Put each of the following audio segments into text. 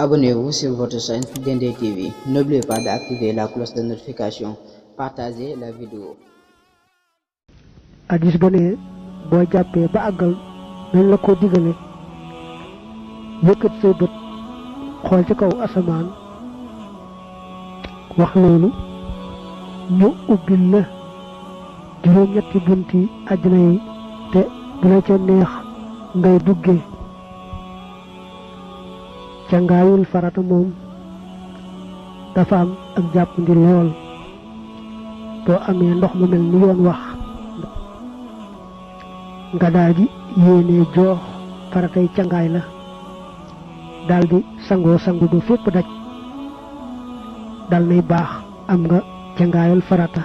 Abonnez-vous sur votre chaîne Dendé TV. N'oubliez pas d'activer la cloche de notification. Partagez la vidéo. Hadis ba ne boo jàppee ba àggal nañ la ko digale yëkkat say bët xool ci kaw asamaan wax loolu ñu ubbil la juróom-ñetti bunti àjjana yi te bu la ca neex ngay duggee cangaayul farata moom dafa am ak jàppandi lool boo amee ndox mu mel ni yoon wax nga daldi yéene joox faratay cangaay la daldi sangoo sangu ba fépp daj dal nay baax am nga cangaayul farata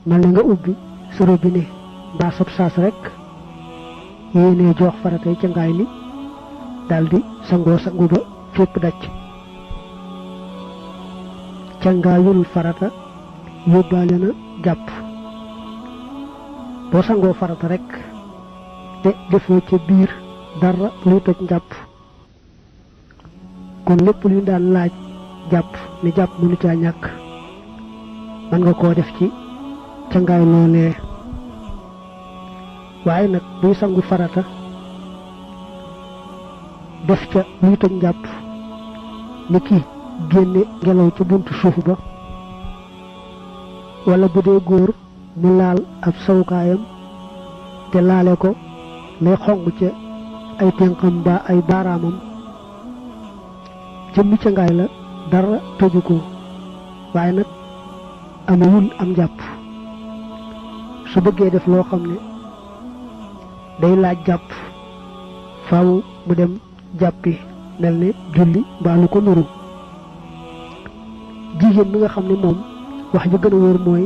mel na nga ubbi sa robinet mbaa sab saas rekk yéene joox faratay cangaay li daldi sangoo sangu ba fépp daj cangaayul farata yóbbaale na jàpp boo sangoo farata rekk te defoo ca biir dara luy toj njàpp kon lépp luy daan laaj jàpp ni jàpp mënu caa ñàkk mën nga koo def ci cangaay loolee waaye nag buy sangu farata def ca luy toj njàpp ni ki génne ngelaw ca buntu suuf ba walla bu dee góor mu laal ab sawukaayam te laale ko lay xong ca ay tenqam ba ay baaraamam jëmmi cangaay la dara tëju ko waaye nag amewul am jàpp su bëggee def loo xam ne day laaj jàpp faaw mu dem jàppi mel ne julli mbaa lu ko nuru jigéen mi nga xam ne moom wax ji gën a wóor mooy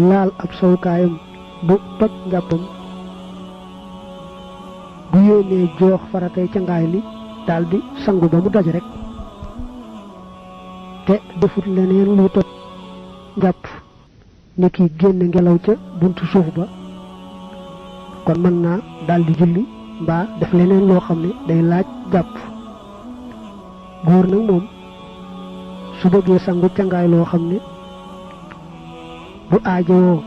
laal ab sawukaayam bu toj njàppam bu yéenee joox faratay cangaay li daldi sangu ba mu daj rekk te defut leneen luy toj njàpp ni ki génne ngelaw ca buntu suuf ba kon mën naa daldi julli mbaa def leneen loo xam ne day laaj jàpp góor nag moom su bëggee sangu cangaay loo xam ne bu aajowoo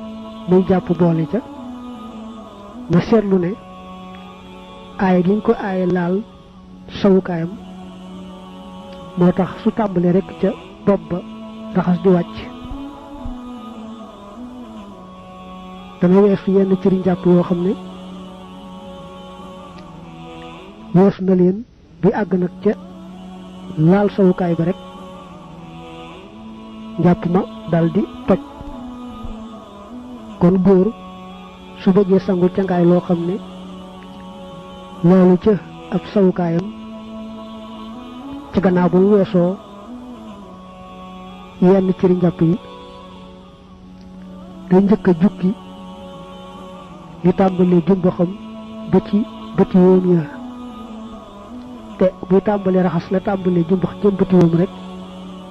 muy jàpp boole ca na seetlu ne aaye gi ñu ko aaye laal sawukaayam moo tax su tàmbalee rekk ca bopp ba raxas di wàcc dana weesu yenn cëri njàpp yoo xam ne weesu na leen bi àgg nag ca laal sawukaay ba rekk njàpp ma daldi toj kon góor su bëggee sangu cangaay loo xam ne loolu ca ab sawukaayam ci gannaaw ba mu weesoo yenn cëri njàpp yi day njëkk a jukki li tàmbalee jumbaxam ba ci bëti woom ya te buy tàmbalee raxas la tàmbalee jumbax jëm bëti woom rek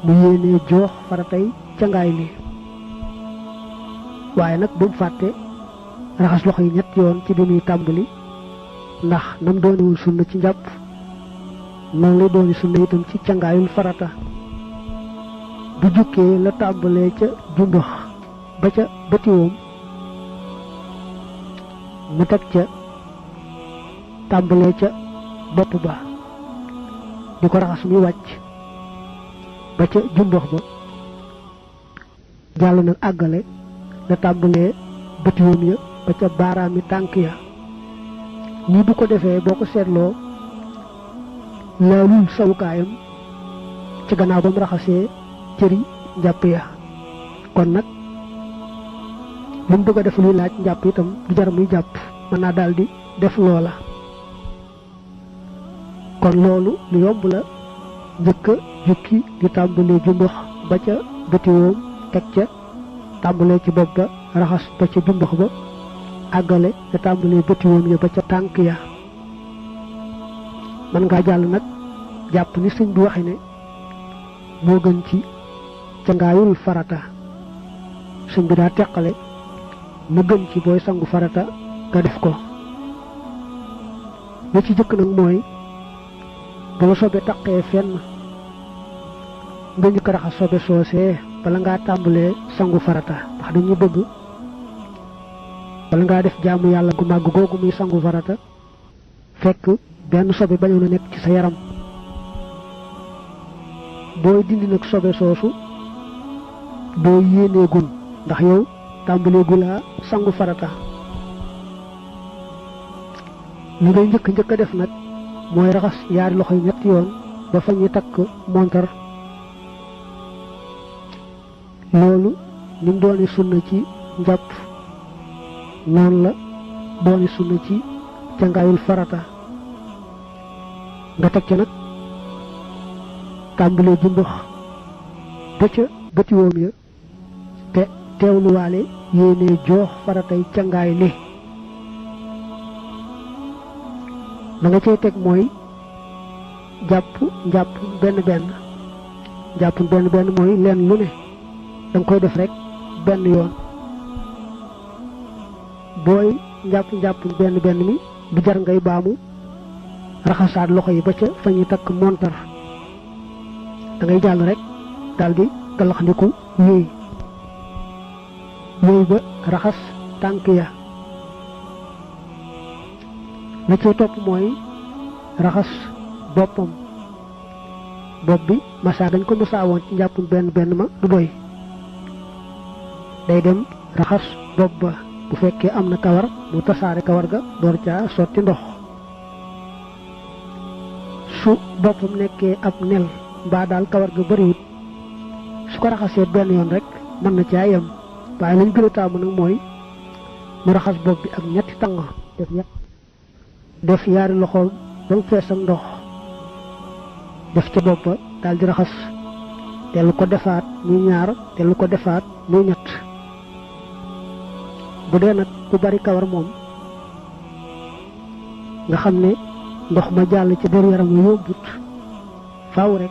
mu yéenee joox faratay cangaay li waaye nag bu mu fàtte raxas loxo yi ñett yoon ci bi muy tàmbali ndax nam doonewul sunna ci njàpp noonu lay dooni sunna itam ci cangaayul farata bu jukkee la tàmbalee ca jumbax ba ca bëtiwoom mu teg ca tàmbalee ca bopp ba di ko raxas muy wàcc ba ca jumbax ba jàll nag àggale la tàmbalee bëtiwoom ya ba ca baaraami tànk ya nii bu ko defee boo ko seetloo laalul sawukaayam ci gannaaw ba mu raxasee cëri njàpp ya kon nag lu mu bëgg a def luy laaj njàpp itam du jar muy jàpp mën naa daldi def loola kon loolu lu yomb la njëkk a jukki di tàmbalee jumbax ba ca bëtiwoom teg ca tàmbalee ci bopp ba raxas ba ca jumbax ba àggale te tàmbalee bëtiwoom ya ba ca tànk ya mën ngaa jàll nag jàpp ni sëñ bi waxe ne moo gën ci cangaayul farata sëñ bi daa teqale na gën ci booy sangu farata nga def ko li ci jëkk nag mooy bu la sobe taqee fenn nga njëkk raxas sobe soosee bala ngaa tàmbalee sangu farata ndax dañuy bëgg bala ngaa def jaamu yàlla gu màgg googu muy sangu farata fekk benn sobe bañoon a nekk ci sa yaram booy dindi nag sobe soosu doo yéeneegul ndax yow tàmbaleegulaa sangu farata li ngay njëkk a def nag mooy raxas yaari loxo yi ñetti yoon ba fa ñuy takk montar loolu ni mu dooni sunna ci njàpp noonu la dooni sunna ci cangaayul farata nga teg ca nag tàmbalee jumbax ba ca bëti woom ya te teewluwaale yéenee joox faratay cangaay li la nga cay teg mooy njàpp benn benn mooy leen lu ne danga koy def rek benn yoon booy njàpp benn mi du jar ngay baamu raxasaat loxo yi ba ca fa ñuy takk montar da ngay jàll rek daldi galaxndiku yooyu ba raxas tànk ya la cee topp mooy raxas boppam bopp bi masaa dañ ko masaa woon ci njàppul benn ma du doy day dem raxas bopp ba bu fekkee am na kawar mu tasaare kawar ga door caa sotti ndox su boppam nekkee ab nel mbaa daal kawar ga bariwut su ko raxasee benn yoon rek mën na caa yem waaye lañ gën a taamu nag mooy mu raxas bopp bi ak ñetti tàng def yaari loxoom ba mu fees ak ndox def ca bopp ba daal di raxas te lu ko defaat muy ñaar te lu ko defaat muy ñett bu dee nag ku bari kawar moom nga xam ne ndox ma jàll ci deru yaram wi yombut faaw rek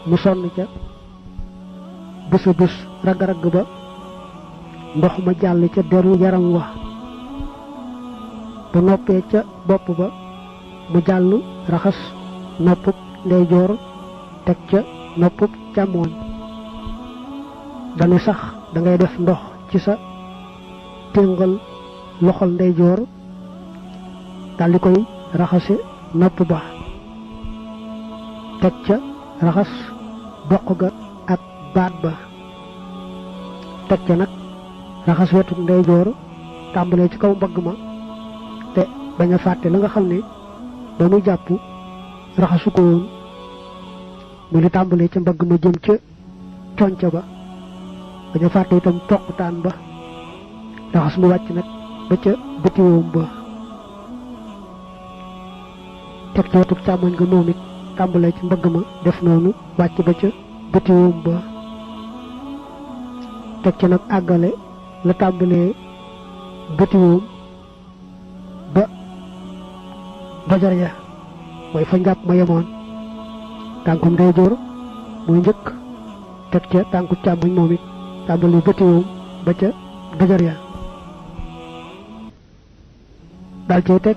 mu sonn ca bés a bés ragg-ragg ba ndox ma jàll ca deru yaram wa bu noppee ca bopp ba mu jàll raxas noppub ndeyjoor teg ca noppub càmmooñ dane sax da ngay def ndox ci sa téngal loxol ndeyjoor daldi koy raxase nopp ba teg ca raxas doq ga ak baat ba teg ca nag raxas wetu ndeyjoor tàmbalee ci kaw mbagg ma te bañ a fàtte la nga xam ne ba muy jàpp raxasu ko woon mu li tàmbalee ca mbagg ma jëm ca conca ba bañ a fàtte itam toqtaan ba raxas mu wàcc nag ba ca bëtiwoom ba teg ci wetu càmmoñ nga moom it tàmbalee ci mbagg ma def noonu wàcc ba ca bëtiwoom ba teg ca nag àggale la tàmbalee bëtiwoom ba dojar ya mooy fa njàpp ma yemoon tànkum ndeyjoor mooy njëkk teg ca tànku càmmoñ moom it tàmbalee bëtiwoom ba ca dojar ya dal cay teg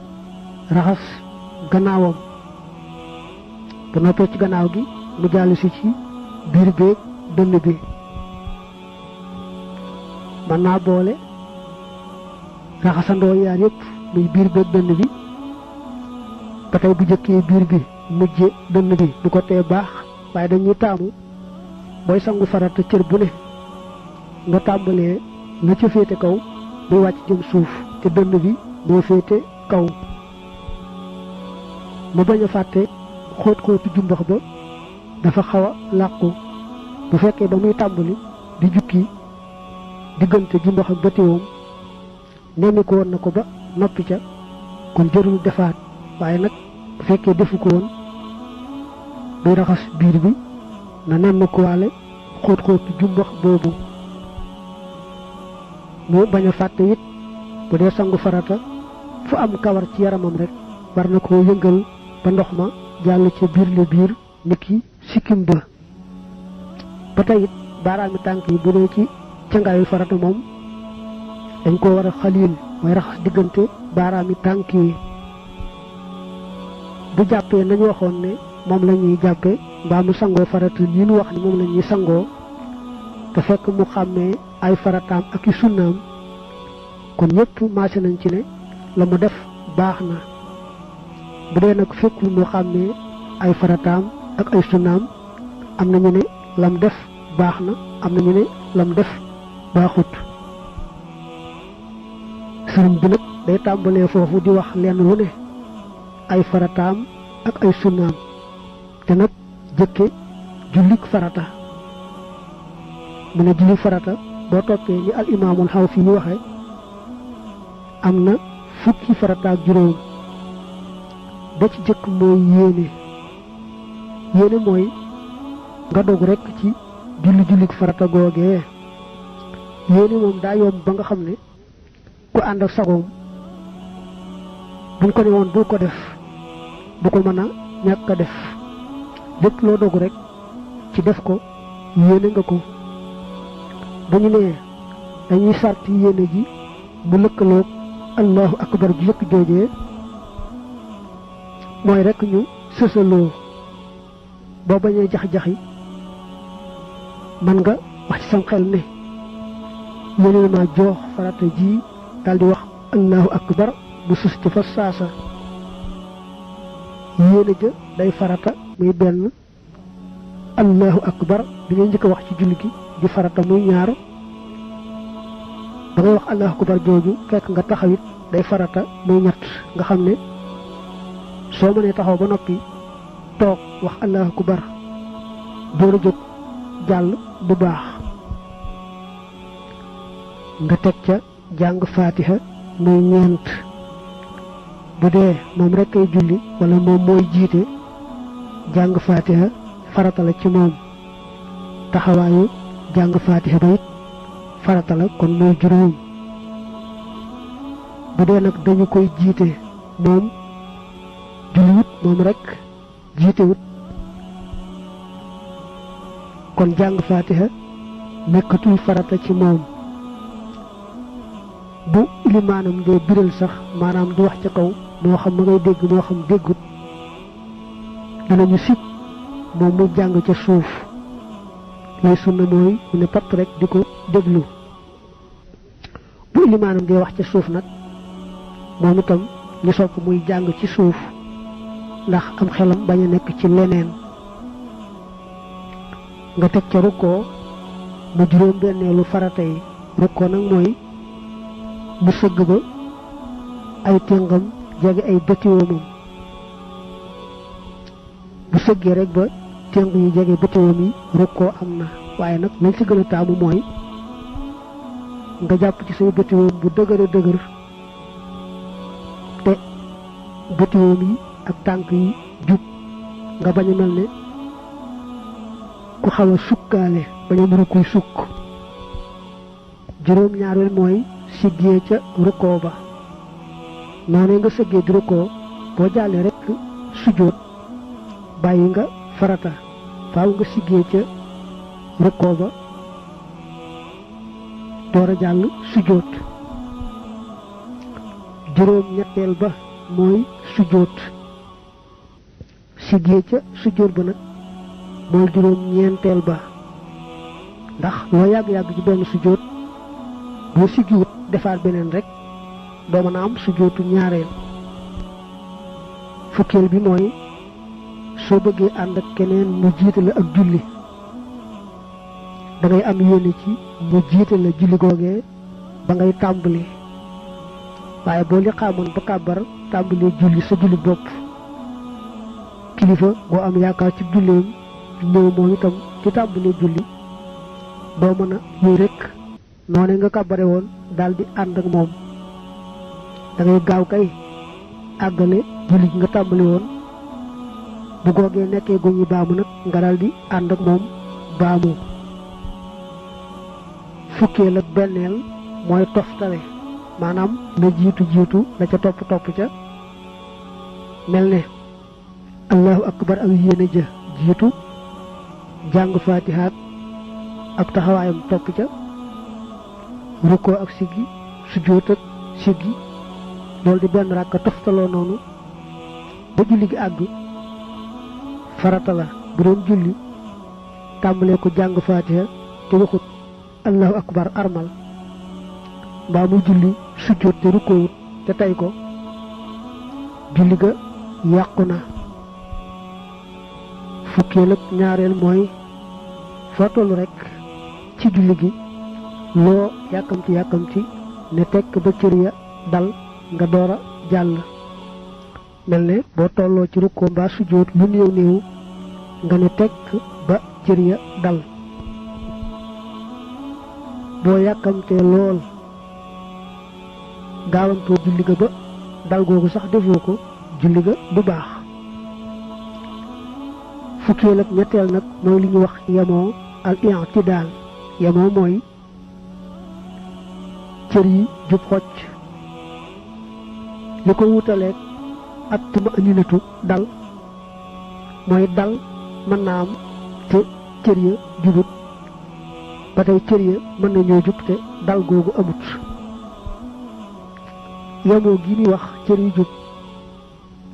raxas gannaawam bu noppee ci gannaaw gi mu jàll si ci biir beeg dënn bi mën naa boole raxasandoo yaar yëpp muy biir beeg dënn bi ba tey bu jëkkee biir bi mujje dënn bi du ko tee baax waaye dañuy taamu booy sangu farata cër bu ne nga tàmbalee la ca féete kaw muy wàcc jëm suuf te dënn bi moo féete kaw mu bañ a fàtte xóot-xóotu jumbax ba dafa xaw a làqu bu fekkee ba muy tàmbali di jukki diggante jumbax ak bëtiwoom nemmi ko woon na ko ba noppi ca kon jërul defaat waaye nag bu fekkee defu ko woon buy raxas biir bi na nemmi ko waale xóot-xóotu jumbax boobu mu bañ a fàtte it bu dee sangu farata fu am kawar ci yaramam rek war na koo yëngal ba ndox ma jàll ca biir le biir niki sikkim ba tey it baaraami tànk yi bu dee ci cangaayu farata moom dañ ko war a xaliil mooy raxas diggante baaraami tànk yi bu jàppee nañ waxoon ne moom la ñuy jàppe mbaa mu sangoo farata yi ñu wax ni moom la ñuy sangoo te fekk mu xàmmee ay farataam ak i sunnaam kon ñëpp maase nañ ci ne la mu def baax na. bu dee nag fekkul mu xàmmee ay farataam ak ay sunnaam am nañu ne lam def baax na am nañu ne lam def baaxut. sëriñ bi nag day tàmbalee foofu di wax lenn lu ne ay farataam ak ay sunnaam te nag jëkke jullik farata mu ne jullik farata boo toppee ni al imaamul Xawfi yi waxe am na fukki farata ak juróom. ba ci jëkk mooy yéene mooy nga dog rekk ci jullik farata googee. yéene moom daa yomb ba nga xam ne ku ànd ak sagoom buñ ko ne woon bul ko def bu ko mën a ñàkk a def lépp loo dogu rek ci def ko yéene nga ko. bu ñu nee dañuy sarti yéene ji mu lëkkaloog allahu akbar ji yëkk joojee mooy rek ñu sësaloo boo bañee jax-jaxi mën nga wax ci sam xel ne yéene ma joox farata ji daldi wax allahu akbar mu sës ci fa saasa. yéene ja day farata muy benn allahu akbar bi ngay njëkk a wax ci julli gi di farata muy ñaar ba ngay wax allahu akbar jooju fekk nga taxawit day farata muy ñett nga xam ne soo mënee taxaw ba noppi toog wax allahu akbar door a jóg jàll bu baax. nga teg ca jàng faatiha muy ñeent bu dee moom rekk ay julli wala moom mooy jiite jàng faatiha farata la ci moom. taxawaayu jàng faatiha ba it farata la kon mooy juróom. bu dee nag dañu koy jiite moom julliwut moom rekk jiitewut kon jàng faatiha nekkatul farata ci moom. bu ilimaanam dee biral sax maanaam di wax ca kaw moo xam ma ngay dégg moo xam déggut danañu sib moom mu jàng ca suuf lay sunna mooy mu ne patt rek di ko déglu. bu ilimaanam dee wax ca suuf nag moom itam ñu sopp muy jàng ci suuf ndax am xelam bañ a nekk ci leneen. nga teg ca rukkoo mu juróom benneelu farata yi. rukkoo nag mooy mu sëgg ba ay téngam jege ay bëtiwoomam bu sëggee rek ba téng yi jege bëtiwoom yi rukkoo am na. waaye nag lañ ci gën a taamu mooy nga jàpp ci say bëtiwoom bu dëgër a dëgër te bëtiwoom yi ak tànk yi jub nga bañ a mel ne ku xaw a sukkaale bañ a mën a kuy sukk. juróom ñaareel mooy siggee ca rukkoo ba noonee nga sëggee di rukkoo boo jàllee rekk sujjóot bàyyi nga farata faaw nga siggee ca rukkoo ba door a jàll sujjóot. juróom ñetteel ba mooy sujjóot siggee ca sujjóot ba nag mooy juróom ñeenteel ba ndax loo yàgg-yàgg ci benn sujjóot boo siggiwut defaat beneen rek doo mën a am sujjóotu ñaareel. fukkeel bi mooy soo bëggee ànd ak keneen mu jiite la ak julli da ngay am yéene ci mu jiite la julli googee ba ngay tàmbali. waaye boo li xaamoon ba kàbbar tàmbalee julli sa julli bopp kilifa boo am yaakaar ci julleem ñëw moom itam ci tàmbalee julli doo mën a yuy rek noone nga kàbbare woon daldi ànd ak moom da ngay gaaw kay àggale julli gi nga tàmbali woon bu googee nekkee gu ñu baamu nag nga daldi ànd ak moom baamu. fukkeel ak benneel mooy toftale maanaam la jiitu la ca topp ca mel ne allahu akbar ak yéene ja jiitu jàng faatihaat ak taxawaayam topp ca rukkoo ak siggi sujjóot ak siggi loolu di benn ràkka toftaloo noonu ba julli gi àgg farata la. bu doon julli tàmbalee ko jàng faatiha te waxut allahu akbar armal mbaa muy julli sujjóot te rukkoowut te tey ko julli ga yàqu na. fukkeel ak ñaareel mooy foo tollu rekk ci julli gi loo yàkkamti ne tekk ba cër ya dal nga door a jàll. mel ne boo tolloo ci rukkoo mbaa sujjóot lu néew nga ne tekk ba cër ya dal. boo yàkkamtee lool gaawantoo julli ga ba dal googu sax defoo ko julli ga du baax. fukkeel ak ñetteel nag mooy li ñu wax yemoo al i'tidaal. yemoo mooy cër yi jub xocc. li ko wutaleeg ak tuma aninatu dal mooy dal mën naa am te cër ya jubut ba tey cër ya mën nañoo jub te dal googu amut. yemoo gi ni wax cër yu jub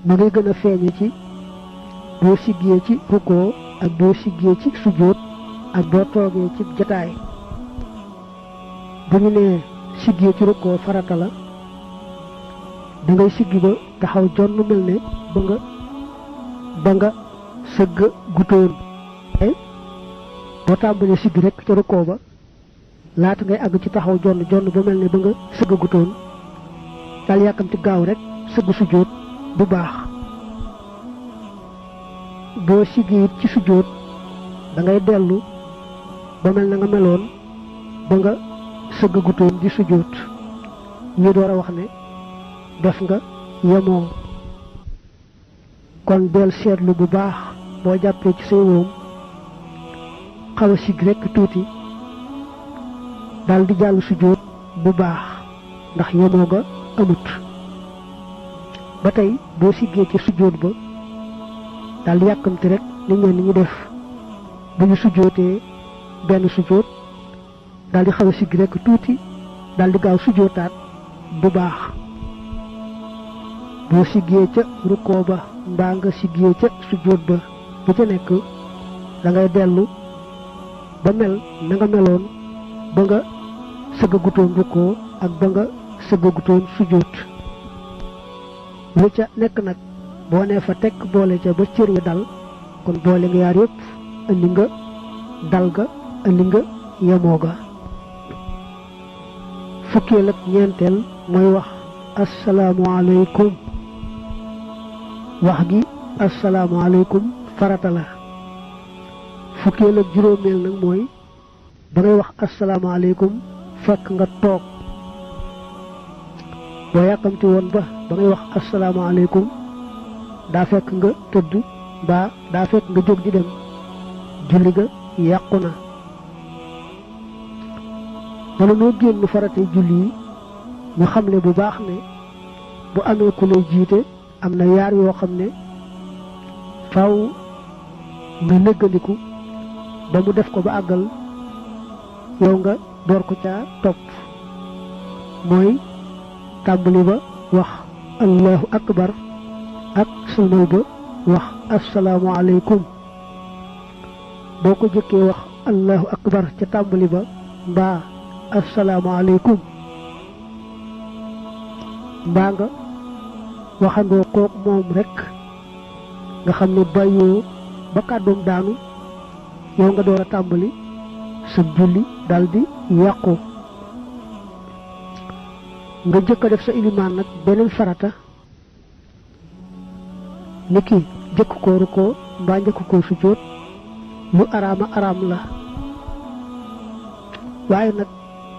ma ngay gën a feeñe ci boo siggee ci rukkoo ak boo siggee ci sujjóot ak boo toogee ci jataay. bu ñu nee siggee ci rukkoo farata la dangay siggi ba taxaw jonn mel ne ba nga sëgg gutoon. boo tàmbalee siggi rekk ca rukkoo ba laata ngay àgg ci taxaw jonn ba mel ne ba nga sëgg gutoon dal yàkkamti gaaw rekk sëgg sujjóot bu baax. boo siggi it ci sujjóot dangay dellu ba mel na nga meloon ba nga sëgg gutoon di sujjóot ñu door a wax ne def nga yemoo. kon del seetlu bu baax boo jàppee ci say woom xaw a sigg rekk tuuti dal di jàll sujjóot bu baax ndax yemoo ga amut. ba tey boo siggee ci sujjóot ba dal di yàkkamti rek ni ñenn ñi def bu ñu sujjóotee benn sujjóot dal di xaw a sigg rekk tuuti dal di gaaw sujjóotaat bu baax. boo siggee ca rukkoo ba mbaa nga siggee ca sujjóot ba bu ca nekk da ngay dellu ba mel na nga meloon ba nga sëggagutoon rukkoo ak ba nga sëggagutoon sujjóot. lu ca nekk nag boo nee fa tekk boole ca ba cër yi dal kon boole nga yaar yëpp andi nga dal ga andi nga yemoo ga. fukkeel ak ñeenteel mooy wax asalaamualeykum. wax gi asalaamualeykum farata la. fukkeel ak juróomeel nag mooy ba ngay wax asalaamualeykum fekk nga toog. boo yàkkamti woon ba ngay wax asalaamualeykum daa fekk nga tëdd mbaa daa fekk nga jóg di dem julli ga yàqu na. wala noo génn faratay julli yi ñu xamle bu baax ne bu amee ku lay jiite am na yaar yoo xam ne faaw nga néggandiku ba mu def ko ba àggal yow nga door ko caa topp. mooy tàmbali ba wax allahu akbar ak sëlmal ba wax assalaamu aleykum. boo ko jëkkee wax allahu akbar ca tàmbali ba mbaa assalaamu aleykum mbaa nga waxandoo kook moom rekk nga xam ne bàyyoo ba kàddoom daanu yow nga door a tàmbali sa julli daldi yàqu. nga jëkk a def sa ilimaan nag beneen farata niki jëkk koo rukkoo mbaa njëkk koo sujjóot lu araam la. waaye nag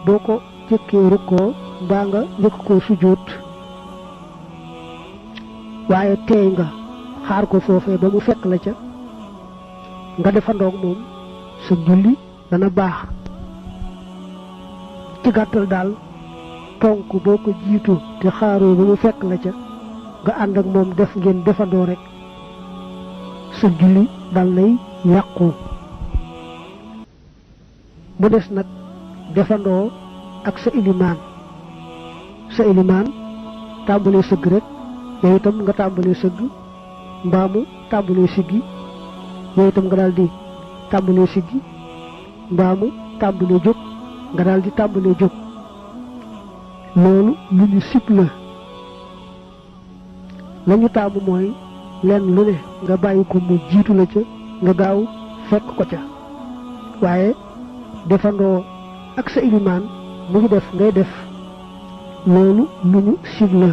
boo ko jëkkee rukkoo mbaa nga njëkk koo sujjóot waaye teey nga xaar ko foofee ba mu fekk la ca nga defandoog moom sa julli dana baax. ci gàttal daal ponk boo ko jiitu te xaaroo ba mu fekk la ca nga ànd ak moom def ngeen defandoo rek sa julli dal nay yàqu. mu des nag defandoo ak sa ilimaan tàmbalee sëgg rek yow itam nga tàmbalee sëgg mbaa mu tàmbalee siggi yow itam nga daal di tàmbalee siggi mbaa mu tàmbalee jóg nga daal di tàmbalee jóg loolu lu ñu sib la ñu taamu mooy lenn lu ne nga bàyyi ko mu jiitu la ca nga gaaw fekk ko ca waaye defandoo ak sa ilimaan mu ngi def ngay def loolu lu ñu sib la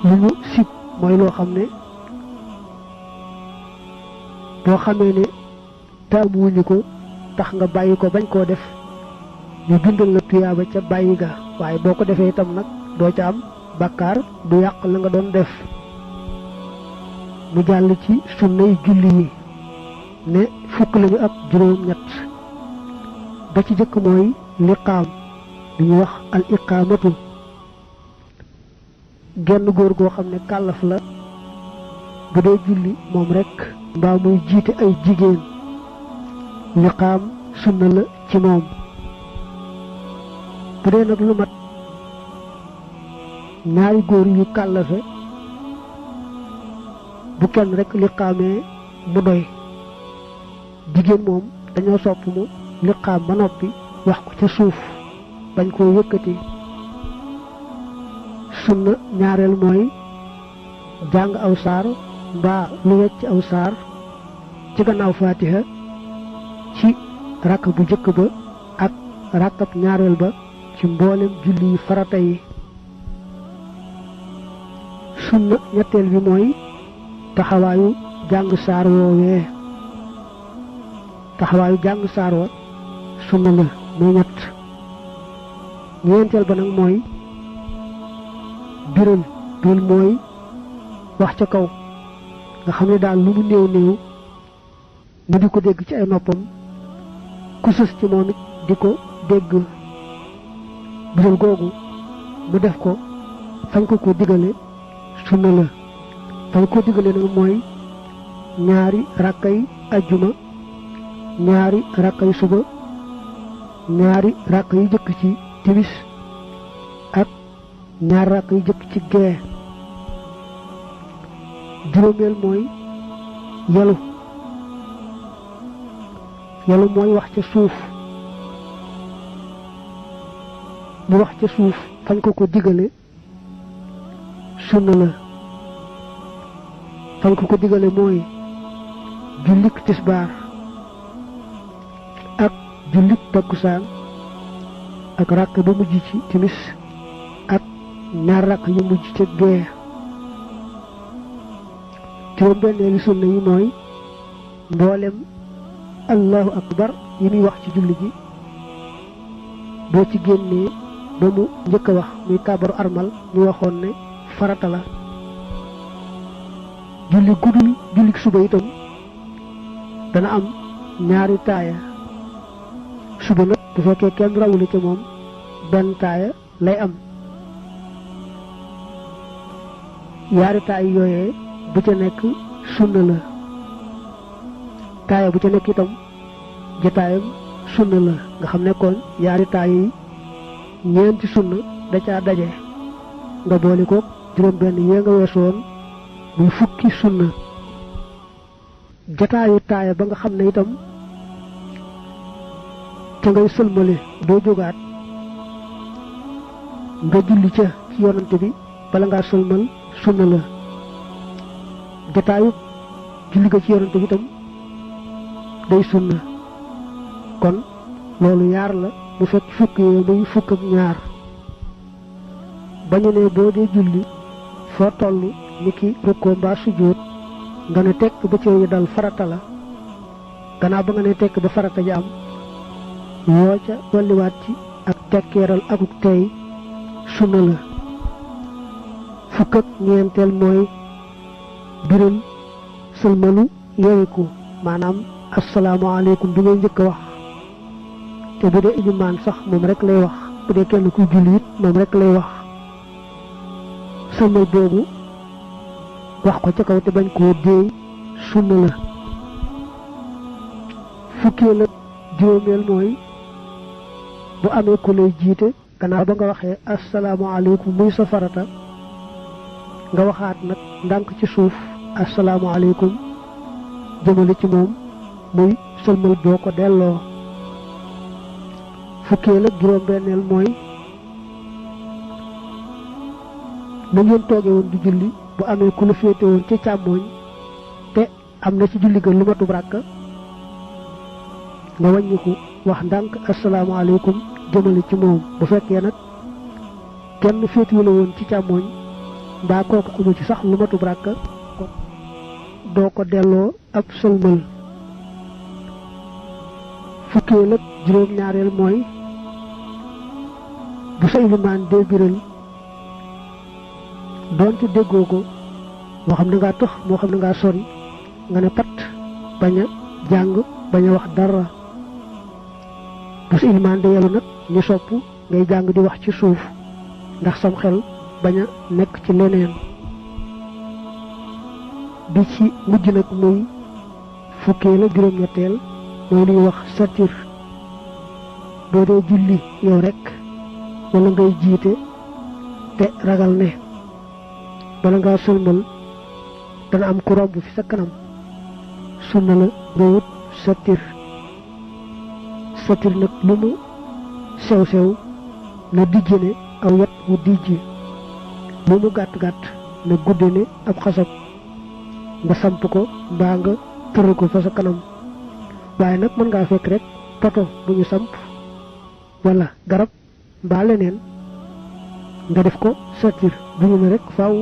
lu ñu sib mooy loo xam ne boo xamee ne taamuwuñu ko tax nga bàyyi ko bañ koo def ñu bindal la tuyaaba ca bàyyi ga waaye boo ko defee itam nag doo ca am bàkkaar du yàq la nga doon def mu jàll ci sunnay julli yi ne fukk lañu ak juróom-ñett ba ci jëkk mooy liqaam li ñuy wax al iqaamatu genn góor goo xam ne kàllaf la bu dee julli moom rekk mbaa muy jiite ay jigéen liqaam sunna la ci moom bu dee nag lu mat ñaari góor yu kàllafe bu kenn rekk liqaamee mu doy jigéen moom dañoo sopp mu liqaam ba noppi wax ko ca suuf bañ koo yëkkati sunna ñaareel mooy jàng aw saar mbaa lu wecc aw saar ci gannaaw faatiha ci rakk bu jëkk ba ak rakkab ñaareel ba ci mboolem julli farata yi sunna ñetteel bi mooy taxawaayu jàng saar woowee taxawaayu jàng saar wa sunna la muy ñett ñeenteel ba nag mooy biral mooy wax ca kaw nga xam ne daal lu mu néew néew mu di ko dégg ci ay noppam ku sës ci moom it di ko dégg biral googu mu def ko fañ ko digale sunna la fañ ko digale nag mooy ñaari rakkay ajjuma ñaari rakkay suba ñaari rakk yu jëkk ci timis ak ñaari rakk yu jëkk ci gee juróomeel mooy yalu mooy wax ca suuf mu wax ca suuf fañ ko digale sunna la fañ ko digale mooy jullik tisbaar ak jullik takkusaan ak rakk ba mujj ci timis ak ñaar rakk yu mujj ca gee juróom-benneeli sunna yi mooy mboolem allahu akbar yi muy wax ci julli gi boo ci génnee ba mu njëkk a wax muy kàbbaru armal ñu waxoon ne farata la julli gudul julli suba itam dana am ñaari taaya suba nag bu fekkee kenn rawule ca moom benn taaya lay am ñaari taaya yooyee bu ca nekk sunna la taaya bu ca nekk itam jotaayam sunna la nga xam ne kon ñaari taaya yi ñeenti sunna da caa daje nga boole ko juróom benn yee nga weesoon muy fukki sunna jotaayu taaya ba nga xam ne itam ca ngay sëlmale boo jógaat nga julli ca ci yonante bi bala ngaa sëlmal sunna la jotaayu julli ga ci yonante bi itam day sunna kon loolu yaar la bu fekk fukk yooyu muy fukk ak ñaar bañu ne boo dee julli foo toll ni ki rukkoo mbaa sujjóot nga ne tekk ba ci yi dal farata la gannaaw ba nga ne tekk ba farata ji am yoo ca dolliwaat ci ak tekkeeral akuk tey sunna la fukk ak ñeenteel mooy biral sëlmalu yewiku maanaam asalaamaaleykum bi ngay njëkk a wax te bu dee ilimaan sax moom rek lay wax bu dee kenn kuy julli it moom rek lay wax sëlmal boobu wax ko ca kaw te bañ koo déey sunna la fukkeel ak juróomeel mooy bu amee ku lay jiite gannaaw ba nga waxee asalaamaaleykum muy sa farata nga waxaat nag ndànk ci suuf asalaamaaleykum jëmale ci moom muy sëlmal boo ko delloo. fukkeel ak juróom-benneel mooy na ngeen tooge woon di julli bu amee ku la féete woon ci càmmooñ te am na ci julli ga lu matub ràkk nga wàññiku wax ndànk asalaamaaleykum jëmale ci moom. bu fekkee nag kenn féete la woon ci càmmooñ mbaa kooku amu ci sax lu matub ràkk kon doo ko delloo ab sëlmal. fukkeel ak juróom-ñaareel mooy bu sa ilimaan dee biral doonte déggoo ko moo xam ne ngaa tëx moo xam ne ngaa sori nga ne pat bañ a jàng bañ a wax dara. bu sa ilimaan dee yelu nag ñu sopp ngay jàng di wax ci suuf ndax sam xel bañ a nekk ci leneen. bi ci mujj nag muy fukkeel ak juróom-ñetteel mooy li ñuy wax satir. boo dee julli yow rekk wala ngay jiite te ragal ne bala ngaa sëlmal dana am ku romb fi sa kanam sunna la nga wut satir. satir nag lu mu sew sew na dijje ne aw yat wu dijji lu mu gàtt gàtt na gudde ne ab xasab nga samp ko mbaa nga tëral ko fa sa kanam. waaye nag mën ngaa fekk rek poto bu ñu samp wala garab mbaa leneen nga def ko satir bu ñu ne rek faaw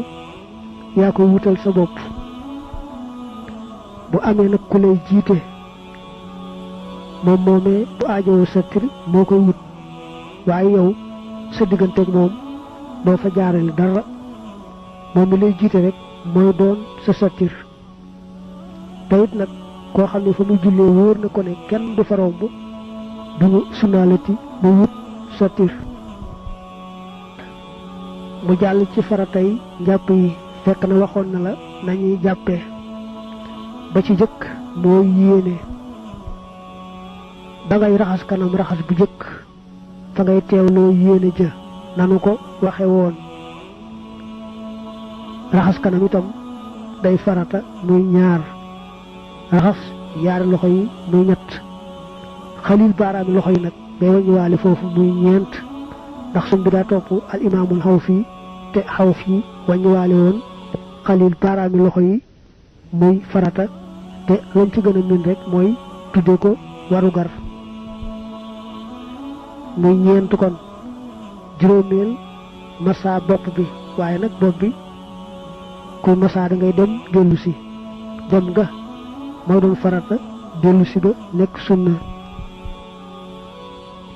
yaa koy wutal sa bopp. bu amee nag ku lay jiite moom moomee bu aajowoo satir moo koy wut waaye yow sa digganteeg moom doo fa jaarale dara moom mi lay jiite rek mooy doon sa satir. te it nag koo xam ne fa muy jullee wóor na ko ne kenn du fa romb duñu sunnaalati mu wut satir. mu jàll ci faratay njàpp yi fekk na waxoon na la nañuy jàppee. ba ci jëkk mooy yéene. dangay raxas kanam raxas bu jëkk fa ngay teewloo yéene ja nanu ko waxe woon. raxas kanam itam day farata muy ñaar. raxas yaari loxo yi muy ñett. xalil baaraami loxo yi nag day waññiwaale foofu muy ñeent ndax suñ bi daa topp al imaamul Xawfi te Xawfi waññiwaale woon xalil baaraami loxo yi muy farata te lañ ci gën a min rek mooy tudde ko warugar. muy ñeent kon. juróomeel massa bopp bi waaye nag bopp bi kuy massa da ngay dem dellu si dem nga moo doon farata dellu si ba nekk sunna.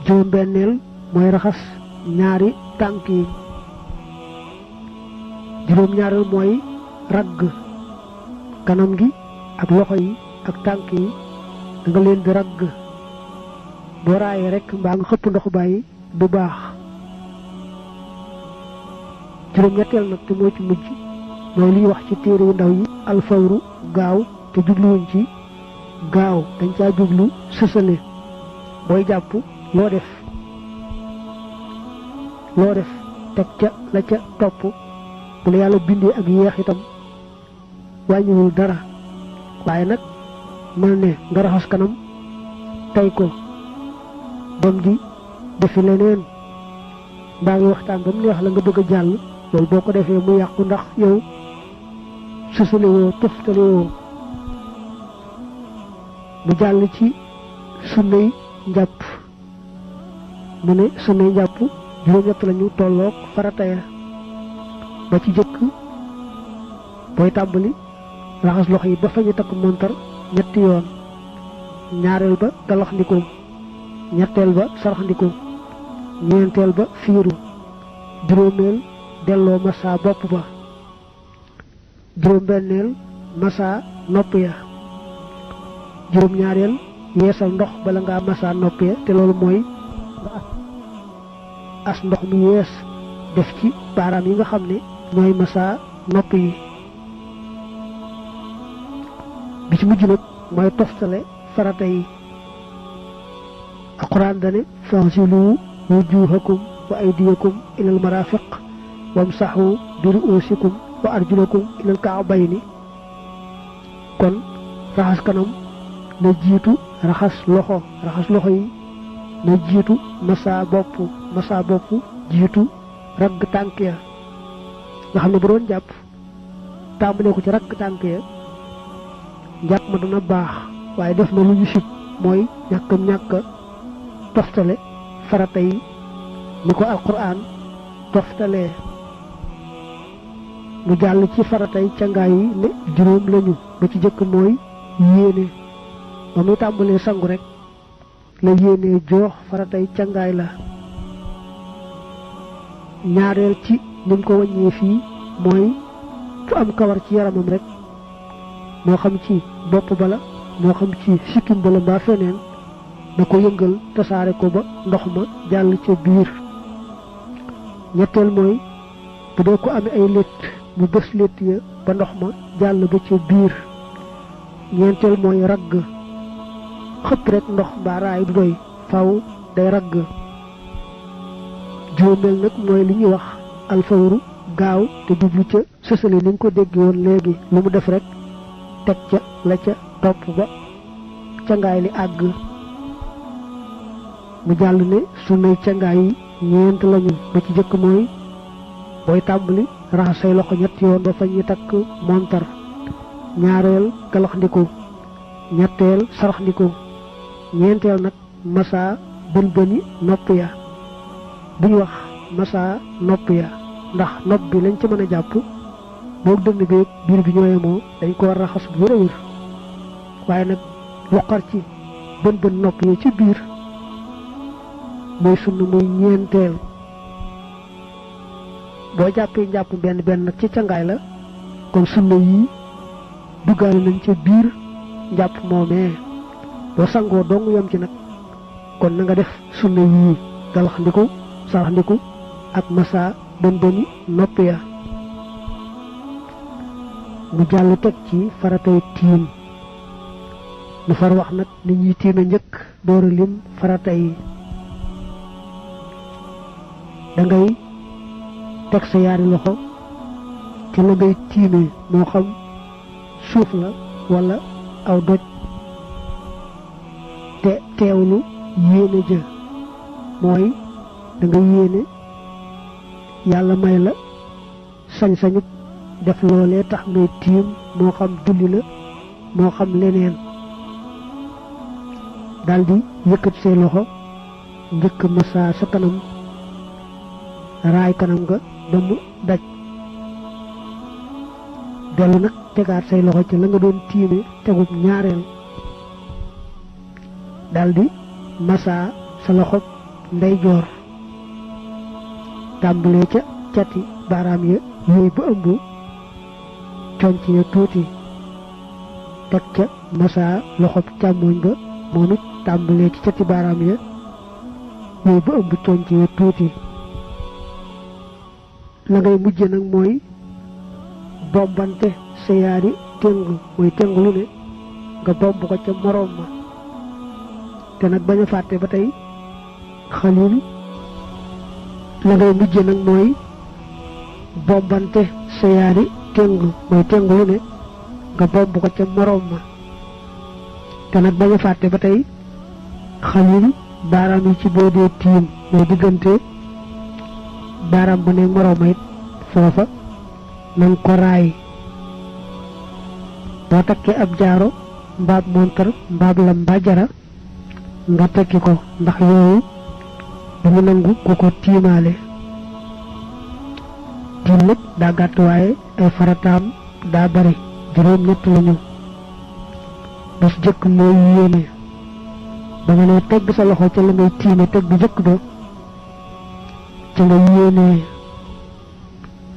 juróom-benneel mooy raxas ñaari tànk yi. juróom-ñaareel mooy ragg kanam gi ak loxo yi ak tànk yi da nga leen di ragg. boo raayee rek mbaa nga xëpp ndoxu bàyyi du baax. juróom-ñetteel nag te moo ci mujj mooy liy wax ci téere yu ndaw yi alfawru gaaw te jubluwuñ ci gaaw dañ caa jublu sësale. booy jàpp loo def teg ca la ca topp bu la yàlla bindee ak yeex itam wàññiwul dara. waaye nag mën ne nga raxas kanam tey ko bam di defi leneen mbaa ngi waxtaan ba mu neex la nga bëgg a jàll loolu boo ko defee mu yàqu ndax yow sësale woo toftale woo. mu jàll ci sunnay njàpp. mu ne sunnay njàpp juróom-ñett lañu tolloog farata ya. ba ci jëkk booy tàmbali raxas loxo yi ba fa ñu takk montar ñetti yoon. ñaareel ba galaxndiko. ñetteel ba saraxndiko. ñeenteel ba fiiru. juróomeel delloo massa bopp ba. juróom-benneel massa nopp ya. juróom-ñaareel yeesal ndox bala ngaa massa nopp ya te loolu mooy nga as ndox mu yees def ci baaraam yi nga xam ne ñooy massa nopp yi. bi ci mujj nag mooy toftale farata yi. alquran dane faghsilu wujuhakum wa aydiyakum ilal marafiq wamsahu bi ru'usikum wa arjulakum ilal ka'bayni kon raxas kanam na jiitu raxas loxo yi na jiitu massa bopp jiitu ragg tànk ya nga xam ne bu doon jàpp tàmbalee ko ci ragg tànk ya njàpp ma dana baax waaye def na lu ñu sib mooy ñàkk toftale farata yi ni ko alquran toftalee mu jàll ci farata yi cangaay yi ne juróom lañu ba ci jëkk mooy yéene ba muy tàmbalee sangu rek la yéene joox farata yi cangaay la ñaareel ci ni mu ko wàññee fii mooy fu am kawar ci yaramam rek moo xam ci bopp bala moo xam ci sikkim bala mbaa feneen na ko yëngal tasaare ko ba ndox ma jàll ca biir ñetteel mooy bu dee ko amee ay létt mu bës létt ya ba ndox ma jàll ba ca biir ñeenteel mooy ragg xëpp rek ndox mbaa raay du doy faw day ragg juróomeel nag mooy li ñuy wax alfawru gaaw te jublu ca sësale ni nga ko dégg woon léegi lu mu def rek teg ca la ca topp ba cangaay li àgg mu jàll ne sunnay cangaay yi ñeent lañu ba ci jëkk mooy booy tàmbali raxas say loxo ñetti yoon ba fa ñuy takk montar ñaareel galaxndiku ñetteel saraxndiku ñeenteel nag massa bëni nopp ya buñ wax massa nopp ya ndax nopp bi lañ ci mën a jàpp boog dënn bi biir bi ñoo yemoo dañ ko war raxas bu wér waaye nag woqar ci bën nopp yi ci biir mooy sunna muy ñeenteel boo jàppee njàpp benn nag ci cangaay la kon sunna yi duggaale nañ ca biir njàpp moomee boo sangoo dong yam ci nag kon na nga def sunna yii galaxndiku saraxndiku ak massa bëni nopp ya mu jàll teg ci faratay tiim mu far wax nag ni ñuy tiime njëkk door a lim farata yi dangay teg sa yaari loxo ci la ngay tiime moo xam suuf la walla aw doj te teewlu yéene jë mooy danga yéene yàlla may la sañ-sañu def loolee tax ngay tiim moo xam julli la moo xam leneen daldi yëkkat say loxo njëkk massa sa kanam raay kanam nga ba mu daj dellu nag tegaat say loxo ci la nga doon tiime tegub ñaareel daldi massa sa loxo ndeyjoor tàmbalee ca cati baaraam ya yooyu ba ëmb conc ya tuuti teg ca massa loxob càmmoñ ba moom it tàmbalee ci cati baaraam ya yooyu ba ëmb conc ya tuuti la ngay mujje nag mooy bombante sa yaari téng mooy téng lu ne nga bomb ko ca moroom ma te nag bañ a fàtte ba tey xalil la ngay mujje nag mooy bombante sa yaari téng mooy téng lu ne nga bomb ko ca moroom ma te nag bañ a fàtte ba tey xalil baaraam yi ci boo dee tiim mooy diggante baaraam bu ne moroom ma it foofa nanga ko raay boo takkee ab jaaro mbaab montar mbaab la mbaa jara nga tekki ko ndax yooyu dañu nangu ku ko tiimaale tiim nag daa gàtt waaye ay farataam daa bari juróom ñett lañu bés jëkk mooy yéene ba nga ne tegg sa loxo ca la ngay tiime teg bu jëkk ba ca nga yéenee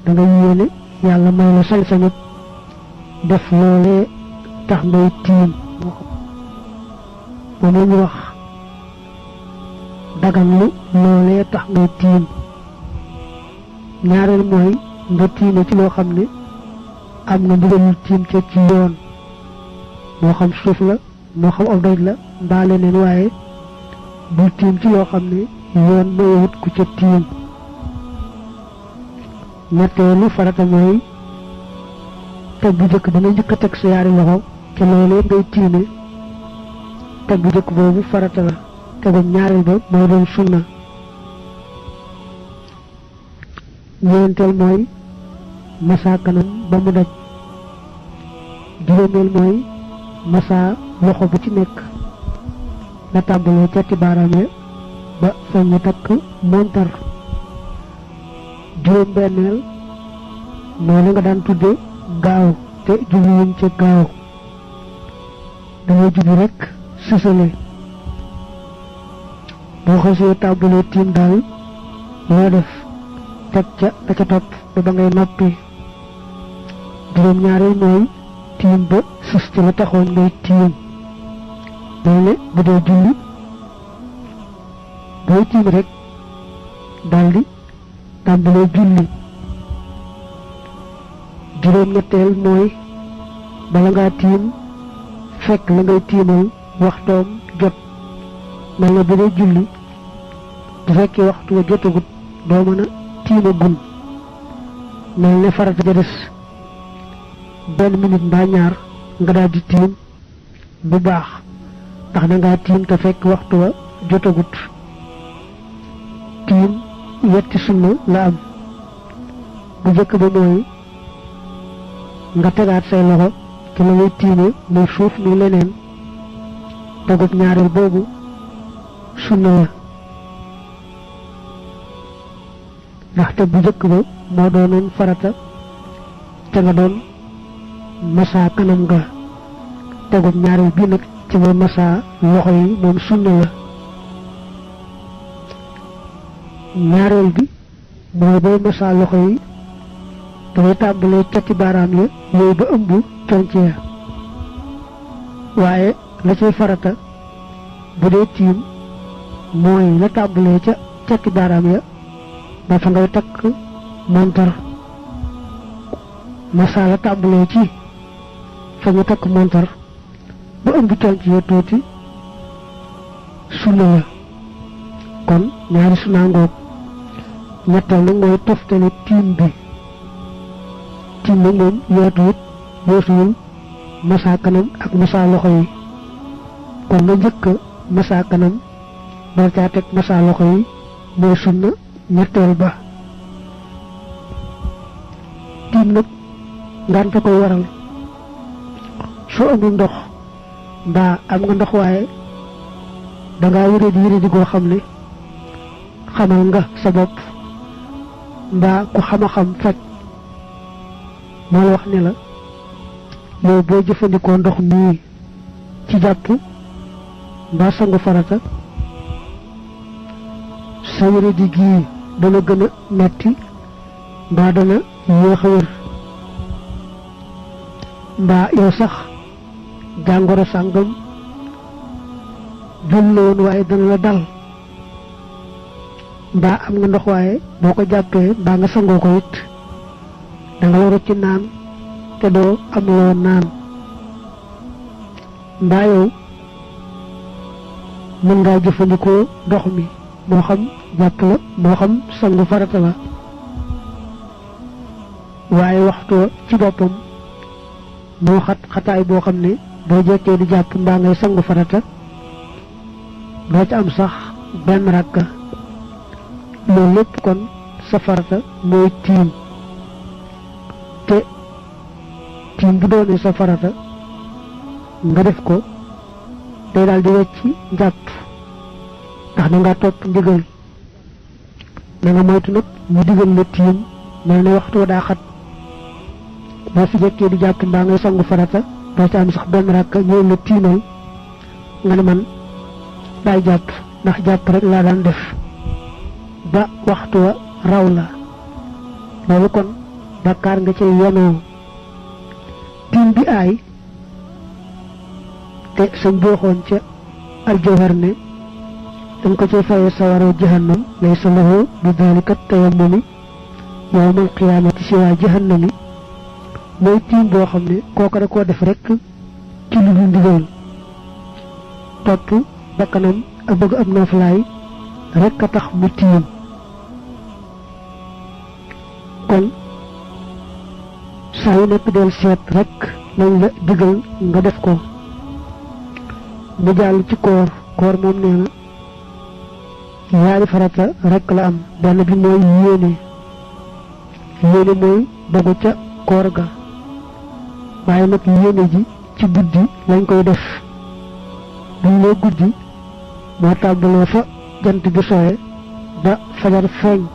da nga yéene yàlla may la sañ-sañu def loolee tax ngay tiim moom la ñu wax dagan lu loolee tax ngay tiim ñaareel mooy nga tiime ci loo xam ne am na ndigalul tiim ca ci yoon moo xam suuf la moo xam aw doj la mbaa leneen waaye bul tiim ci loo xam ne yoon mayewut ku ca tiim ñetteelu farata mooy teg bu jëkk ba nga njëkk a teg sa yaari loxo ca loolee ngay tiime teg bu jëkk boobu farata la tegum ñaareel ba moo doon sunna ñeenteel mooy masa kanam ba mu daj juróomeel mooy masa loxo bu ci nekk la tàmbalee ca ci baaraam ya ba fa ñu takk montar juróom benneel mooy la nga daan tudde gaaw te jubluwuñ ca gaaw dangay jublu rekk sësale boo xasee tàmbalee tiim daal loo def teg ca la ca topp ba ngay noppi juróom ñaareel mooy tiim ba sës ci la taxoon ngay tiim mooy ne bu dee julli booy tiim rek daldi tàmbalee julli juróom ñetteel mooy bala ngaa tiim fekk la ngay tiimal waxtoom jot mel na bu dee julli bu fekkee waxtu wa jotagut doo mën a tiima gun mel ne farata ja des benn minute mbaa ñaar nga daal di tiim bu baax ndax dangaa tiim te fekk waxtu wa jotagut tiim yetti sunna la am bu jëkk ba mooy nga tegaat say loxo ci la ngay tiime muy suuf muy leneen tegub ñaareel boobu sunna la ndaxte bu jëkk ba moo doonoon farata te nga doon masa kanam nga tegub ñaareel bi nag ci nga masa loxo yi moom sunna la ñaareel bi mooy booy masa loxo yi dangay tàmbalee cati baaraam ya yooyu ba ëmb conc ya waaye la cay farata bu dee tiim mooy la tàmbalee ca cati baaraam ya ba fa ngay takk montar masa la tàmbalee ci fa nga takk montar ba ëmb conc ya tuuti sunna la kon ñaari sunna ngoog ñettal nag mooy toftale tiim bi tiim nag moom yaatuwut yoosuwul masa kanam ak masa loxo yi kon na njëkk masa kanam door caa teg masa loxo yi mooy sunna ñetteel ba tiim nag ngànta koy waral soo amul ndox mbaa am nga ndox waaye dangaa wéradi goo xam ne xamal nga sa bopp mbaa ku xam faj moo la wax ne la yow boo jëfandikoo ndox mii ci jàpp mbaa sangu farata sa wéradi gii dana gën a metti mbaa dana yéex a wér mbaa yow sax jàngoro sàngam jul la woon waaye dana la dal mbaa am nga ndox waaye boo ko jàppee mbaa nga sangoo ko it danga waru ci naan te doo am loo naan mbaa yow mën ngaa jëfandikoo ndox mi moo xam jàpp la moo xam sangu farata la waaye waxtu ci boppam moo xataay boo xam ne boo jekkee di jàpp mbaa ngay sangu farata doo ci am sax benn rakka loolu lépp kon sa farata mooy tiim te tiim bu doonee sa farata nga def ko day daal di wecc njàpp ndax da nga topp ndigal na nga moytu nag ñu digal la tiim mel ne waxtu daa xat boo fi jekkee di jàpp mbaa ngay sangu farata doo ci am sax benn rakka ñëw la tiimal nga ne man daay jàpp ndax jàpp rek laa daan def ba waxtu wa raw la loolu kon bakkaar nga cay yenoo tiim bi aay te sañ booxoon ca aljawhar ne dañ ko cay fayee sawara jahannam laysa lahu bi dalika tayammumi yawmal qiyaamati siwaa jahannami mooy tiim boo xam ne kooka da koo def rek ci lu dul ndigal topp bakkanam ak bëgg ab nooflaay rek a tax mu tiim saa yu nekk del seet rek lañ la digal nga def ko. mu jàll ci koor moom nee na ñaari farata rek la am. benn bi mooy yéene mooy dogu ca koor ga, waaye nag yéene ji ci guddi lañ koy def. buñ nee guddi moo tàmbalee fa jant bi soye ba fajar fenk.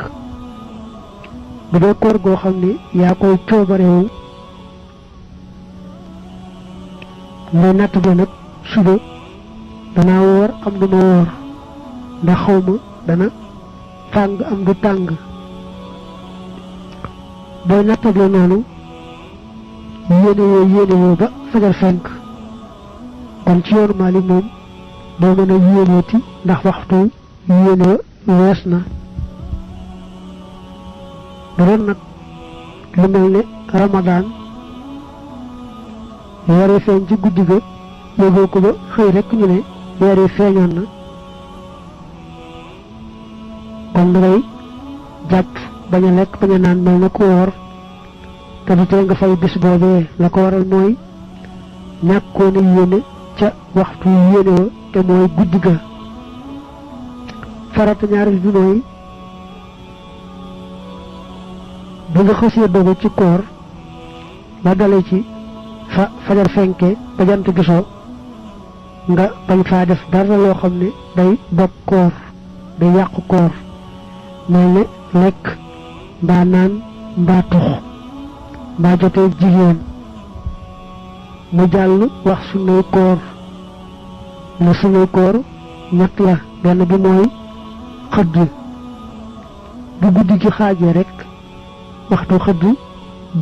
bu dee koor goo xam ne yaa koy coobarewu ngay natt ba nag suba danaa woor am du ma woor ndax xaw ma dana tàng am du tàng. booy nattable noonu yéene woo ba fajar fenk. kon ci yoonu Maalik moom doo mën a yéeneeti ndax waxtu yéene wees na. bu doon nag lu mel ne Ramadan weer yi feeñ ci guddi ga yóbboo ko ba xëy rekk ñu ne weer yi feeñoon na, kon dangay jàpp bañ a lekk bañ a naan mel na ku woor te du tee nga fay bis boobee. la ko waral mooy ñàkkoon a yéene ca waxtu yéene wa te mooy guddi ga. farata ñaareel bi mooy bu nga xësee dogu ci koor ba dale ci fa fajar fenke ba jant gisoo nga bañ faa def dara loo xam ne day dog koor day yàqu koor, mel ne lekk mbaa naan mbaa tux mbaa jotee jigéen. mu jàll wax sunnay koor. na sunnay koor ñett la. benn bi mooy xëdd. bu guddi gi xaajee rek waxtu xëdd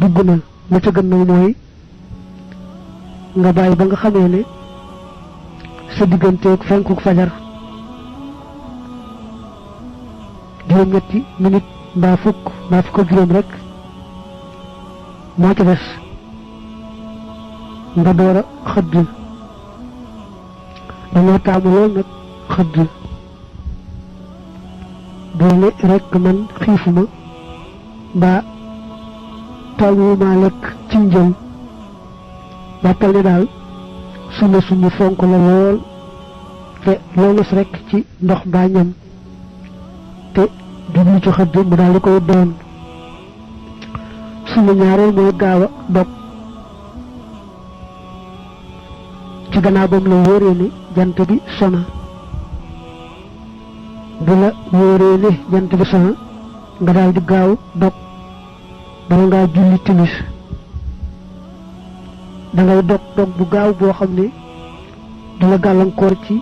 dugg na. la ca gën nag mooy nga bàyyi ba nga xamee ne sa digganteeg fenkuk fajar juróom-ñetti minute mbaa fukk ak juróom rek moo ca des nga door a xëdd. dañoo taamu lool nag xëdd. doole rek man xiifuma mbaa tawuma lekk ci njël. jàppal ne daal suñu fonk la lool te loolu rek ci ndox mbaa ñam te jublu ci xëdd mu daal di koy doon. suñu ñaareel mooy gaaw a dog ci gannaaw bam la wóoree ne jant bi sona. bu la wóoree ne jant bi sona nga daal di gaaw dog bala ngaa julli timis. dangay dog bu gaaw boo xam ne du la gàllankoor ci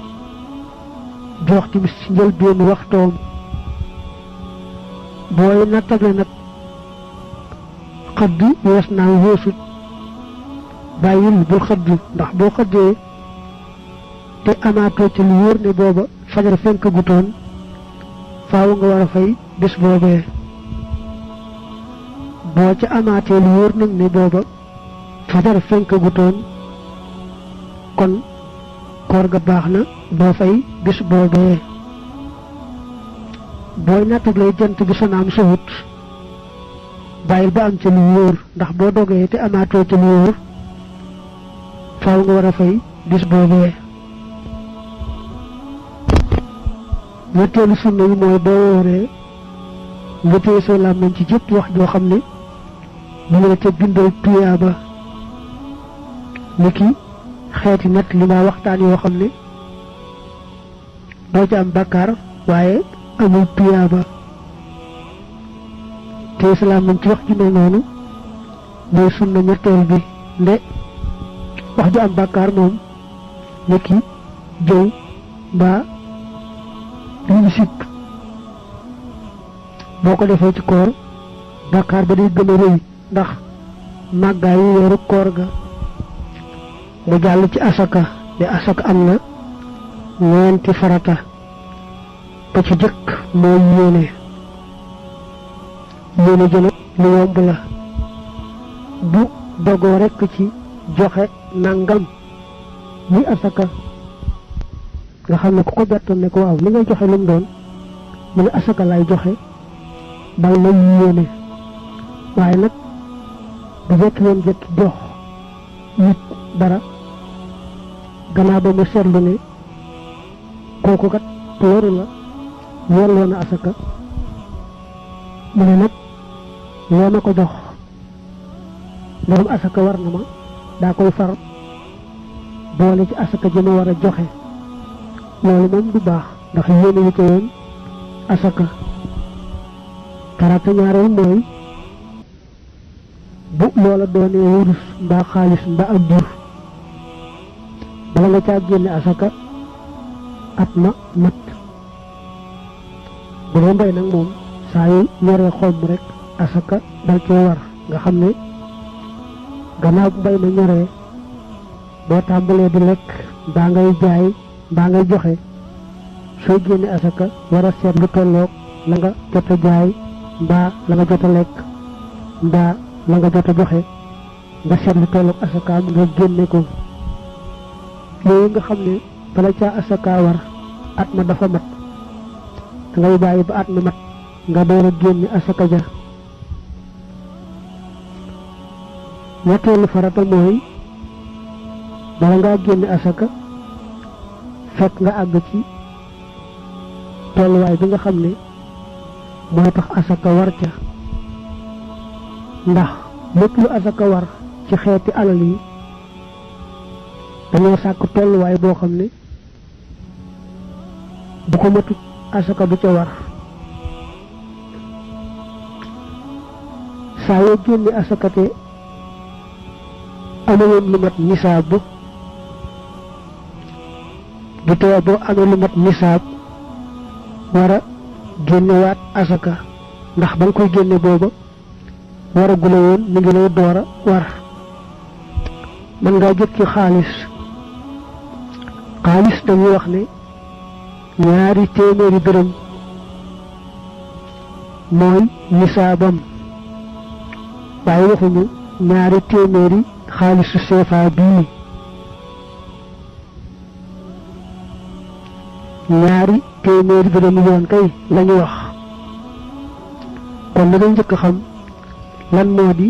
jox timis ci njëlbéenu waxtoom. booy nattable nag xëdd wees naa weesut bàyyil bul xëdd, ndax boo xëddee te amaatoo ci lu wóor ne booba fajar fenk gutoon faaw nga war a fay bés boobee. boo ca amaatee lu wóor nag ne booba fajar fenk gutoon kon koor ga baax na doo fay bés boobee. booy nattable jant bi sonaam sowut bàyyil ba am ca lu wóor, ndax boo dogee te amaatoo ca lu wóor faaw nga war a fay bés boobee. ñetteelu sunna yi mooy boo wóoree nga téye sa làmmiñ ci jëpp wax joo xam ne mu ngi la ca bindal tuyaaba. ni ki xeeti nett li ma waxtaan yoo xam ne doo ci am bàkkaar waaye amul tuyaaba. téye sa làmmiñ ci wax ju mel noonu mooy sunna ñetteel bi. nde wax ju am bàkkaar moom ni ki jëw mbaa li ñu sikk boo ko defee ci koor bàkkaar ba day gën a rëy ndax màggaayu weeru koor ga. mu jàll ci asaka. de asaka am na ñeenti farata. ba ci jëkk mooy yéene jële lu yomb la. bu dogoo rekk ci joxe nangam muy asaka nga xam ne ku ko bettoon ne ko waaw li ngay joxe lu mu doon mu ne asaka lay joxe dal na yéene. waaye nag bu jekki woon jekki jox nit dara gannaaw ba mu seetlu ne kooku kat loru la yelloo na asaka mu ne nag loo ma ko jox borom asaka war na ma daa koy far boole ci asaka ji ma war a joxe loolu moom du baax ndax yéene wu ci woon asaka farata ñaareel mooy bu loola doonee wurus mbaa xaalis mbaa ak jur bala nga caa génne asaka at ma mat bu dee mbay nag moom saa yu ñoree xomb rek asaka dal cee war nga xam ne gannaaw bu mbay ma ñoree boo tàmbalee di lekk mbaa ngay jaay mbaa ngay joxe soo génne asaka war a seet lu tolloog la nga jot a jaay mbaa la nga jot a lekk mbaa la nga jot a joxe nga seet lu tolloog asakaam nga génne ko yooyu nga xam ne bala caa asaka war at ma dafa mat dangay bàyyi ba at ma mat nga door a génne asaka ja ñetteelu farata mooy bala ngaa génne asaka fekk nga àgg ci tolluwaay bi nga xam ne mooy tax asaka war ca ndax lépp lu asaka war ci xeeti alal yi dañoo sàkk tolluwaay boo xam ne bu ko matut asaka du ca war saa yoo génne asaka te amewoon lu mat nisaab bu tee boo amee lu mat nisaab war a génnewaat asaka ndax ba nga koy génne booba war a gula woon mi ngi lay door a war mën ngaa jël ci xaalis dañuy wax ne ñaari téeméeri dërëm mooy nisaabam waaye waxuñu ñaari téeméeri xaalisu CFA bii ñaari téeméeri dërëm yoon kay lañu wax kon la nga njëkk xam lan moo di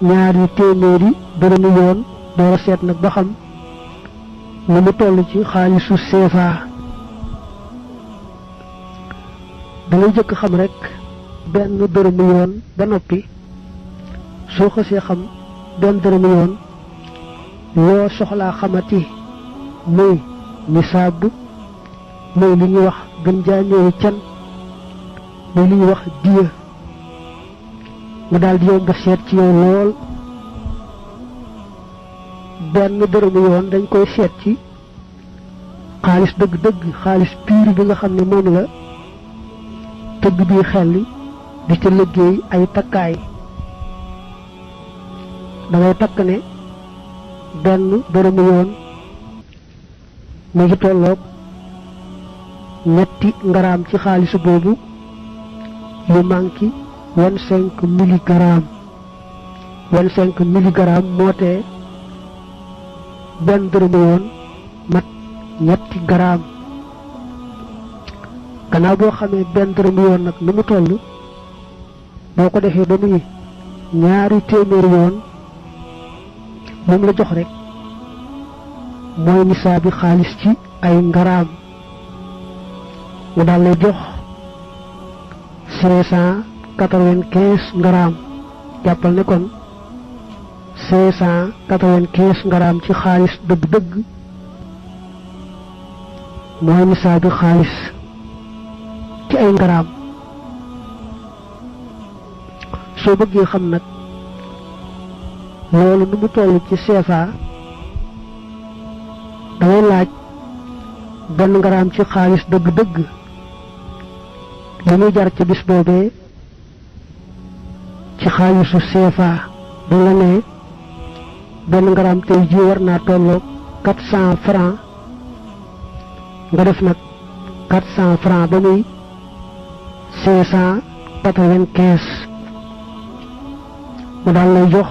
ñaari téeméeri dërëm yoon door a seet nag ba xam lu mu toll ci xaalisu CFA da ngay jëkk xam rek benn dërëmu yoon ba noppi soo xasee xam benn dërëmu yoon loo soxlaa xamati muy nisaab mooy li ñuy wax gën jaa ñëw can mooy li ñuy wax diya mu daal di yomb seet ci yow lool benn dërëmu yoon dañ koy seet ci xaalis dëgg-dëgg xaalis piir bi nga xam ne moom la tëgg bi xelli di ca liggéey ay takkaay da ngay takk ne benn dërëmu yoon mu ngi tolloog ñetti ngaraam ci xaalisu boobu yu manki 25 milligramme 25 milligramme moo tee benn dërëmu yoon mat ñetti garaam gannaaw boo xamee benn dërëmu yoon nag nu mu toll boo ko defee ba muy ñaari téeméeri yoon moom la jox rek mooy nisaabi xaalis ci ay ngaraam mu daal lay jox 595 ngaraam jàppal ne kon 595 ngaraam ci xaalis dëgg-dëgg mooy nisaabi xaalis ci ay ngaraam soo bëggee xam nag loolu nu mu toll ci CFA dangay laaj benn ngaraam ci xaalis dëgg-dëgg li muy jar ci bis boobee ci xaalisu CFA bu la nee benn ngaraam tey ji war naa tolloog 400 francs nga def nag 400 francs ba muy 595 mu daal lay jox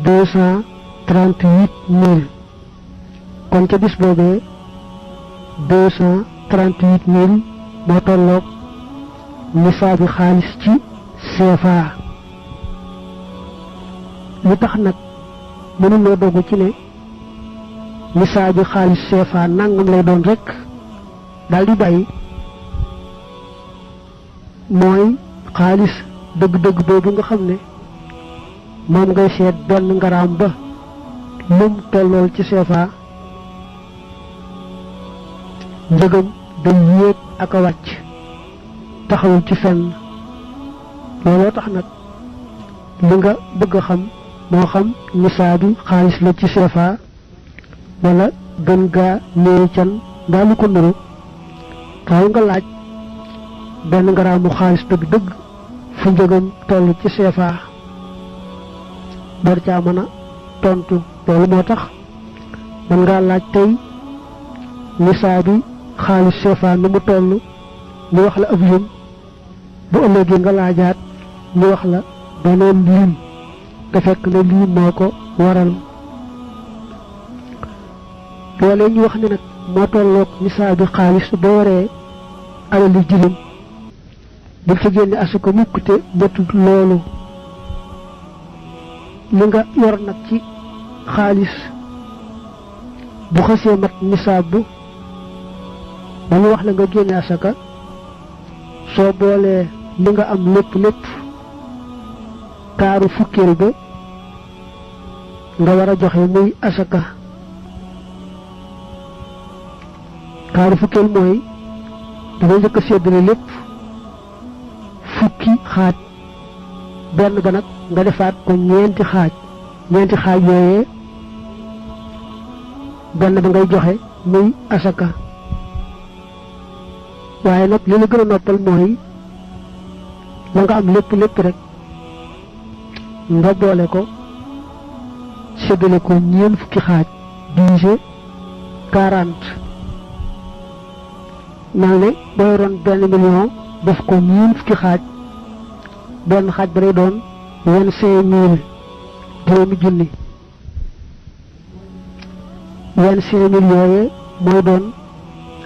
238 000 kon ca bis boobee 238 000 moo tolloog nisaabi xaalis ci CFA lu tax nag mënuloo dogu ci ne nisaabi xaalis CFA nangam lay doon rek daal di bàyyi mooy xaalis dëgg-dëgg boobu nga xam ne moom ngay seet benn ngaraam ba lum tollool ci CFA njëgam day yéeg ak a wàcc taxawul ci fenn looloo tax nag li nga bëgg a xam moo xam nisaabi xaalis la ci CFA wala gën gaa néew can mbaa lu ko nuru faaw nga laaj benn ngaraamu xaalis dëgg-dëgg fu njëgam toll ci CFA door caa mën a tontu loolu moo tax mën ngaa laaj tey nisaabi xaalis CFA nu mu toll ñu wax la ab lim bu ëllëgee nga laajaat ñu wax la beneen lim te fekk ne lii moo ko waral loolee ñu wax ne nag moo tolloog nisaabi xaalis boo waree alali jirim bul ca génne asaka mukk te matut loolu li nga yor nag ci xaalis bu xasee mat nisaab bu ba ñu wax la nga génne asaka soo boolee li nga am lépp kaaru fukkeel ba nga war a joxe muy asaka kaaru fukkeel mooy dangay njëkk a séddale lépp fukki xaaj benn ba nag nga defaat ko ñeenti xaaj yooyee benn ba ngay joxe muy asaka waaye nag li la gën a noppal mooy la nga am lépp rek nga boole ko séddale ko ñeent fukki xaaj divisé 40 mel ne boo yoroon benn million def ko ñeent fukki xaaj benn xaaj ba day doon 25 000 juróomi junni 25 000 yooye mooy doon